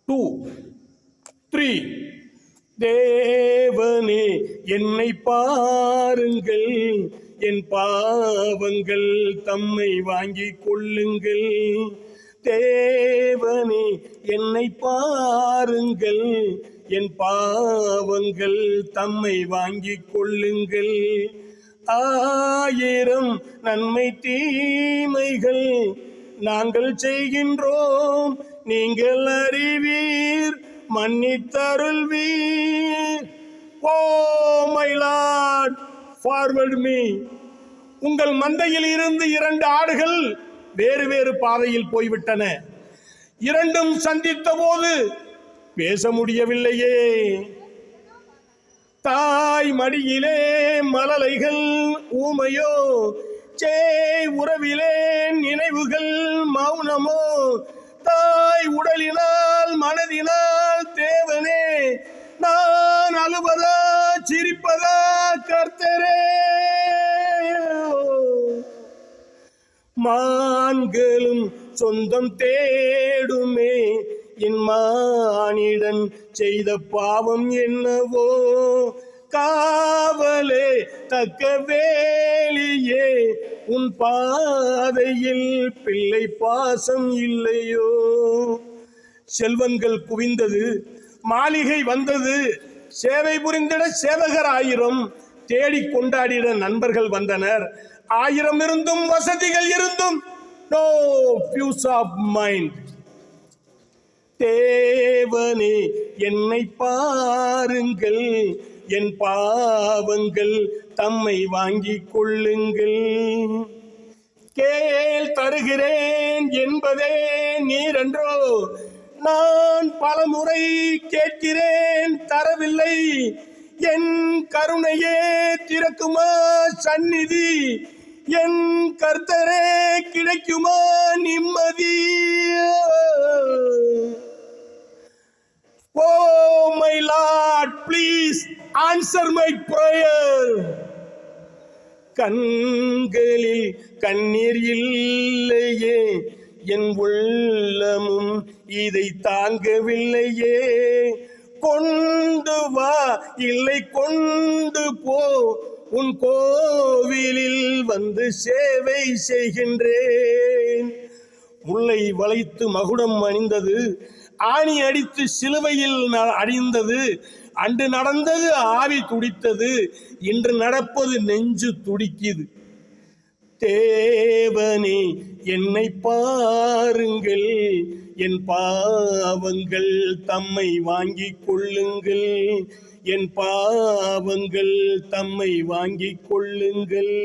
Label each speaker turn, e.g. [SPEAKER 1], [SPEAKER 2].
[SPEAKER 1] 2, 3. தேவனே என்னை பாருங்கள், என் பாவங்கள் தம்மை வாங்கிக் கொள்ளுங்கள். தேவனே என்னை பாருங்கள், என் பாவங்கள் தம்மை வாங்கிக் கொள்ளுங்கள். 1000 நன்மை தீமைகள் நாங்கள் செய்கின்றோம், நீங்கள் அறிவீர், மன்னித்தருள்வீர். Oh my Lord, forward me. உங்கள் மந்தையில் இருந்து 2 ஆடுகள் வேறு வேறு பாதையில் போய்விட்டன. 2ம் சந்தித்த போது பேச முடியவில்லையே. தாய் மடியிலே மழலைகள் ஊமையோ, சேய் உறவிலே நினைவுகள் மௌனமோ. தாய் உடலினால் மனதினால் தேவனே, நான் அழுவதா சிரிப்பதா கர்த்தரே. மான்களும் சொந்தம் தேடுமே, என் மானிடன் செய்த பாவம் என்னவோ. காவலே தக்க வேலியே, உன் பாதையில் பிள்ளை பாசம் இல்லையோ. செல்வங்கள் குவிந்தது, மாளிகை வந்தது, சேவை புரிந்திட சேவகர் 1000, தேடி கொண்டாடிட நண்பர்கள் வந்தனர். 1000 இருந்தும் வசதிகள் இருந்தும் நோ பீஸ் ஆஃப் மைண்ட். தேவனே என்னை பாருங்கள், என் பாவங்கள் தம்மை வாங்கிக் கொள்ளுங்கள். கேள் தருகிறேன் என்பதே நீரென்றோ, நான் பலமுறை கேட்கிறேன் தரவில்லை. என் கருணையே திறக்குமா சந்நிதி, என் கர்த்தரே கிடைக்குமா நிம்மதி. Oh my Lord, please answer my prayer. கண்களில் கண்ணீர் இல்லையே, என் உள்ளமும் இதை தாங்கவில்லையே. கொண்டு வா இல்லை கொண்டு போ, உன் கோவிலில் வந்து சேவை செய்கின்றேன். முல்லை வளைத்து மகுடம் அணிந்தது, ஆணி அடித்து சிலுவையில் அடிந்தது. அன்று நடந்தது ஆவி துடித்தது, இன்று நடப்பது நெஞ்சு துடிக்குது. தேவனே என்னை பாருங்கள், என் பாவங்கள் தம்மை வாங்கிக் கொள்ளுங்கள். என் பாவங்கள் தம்மை வாங்கிக் கொள்ளுங்கள்.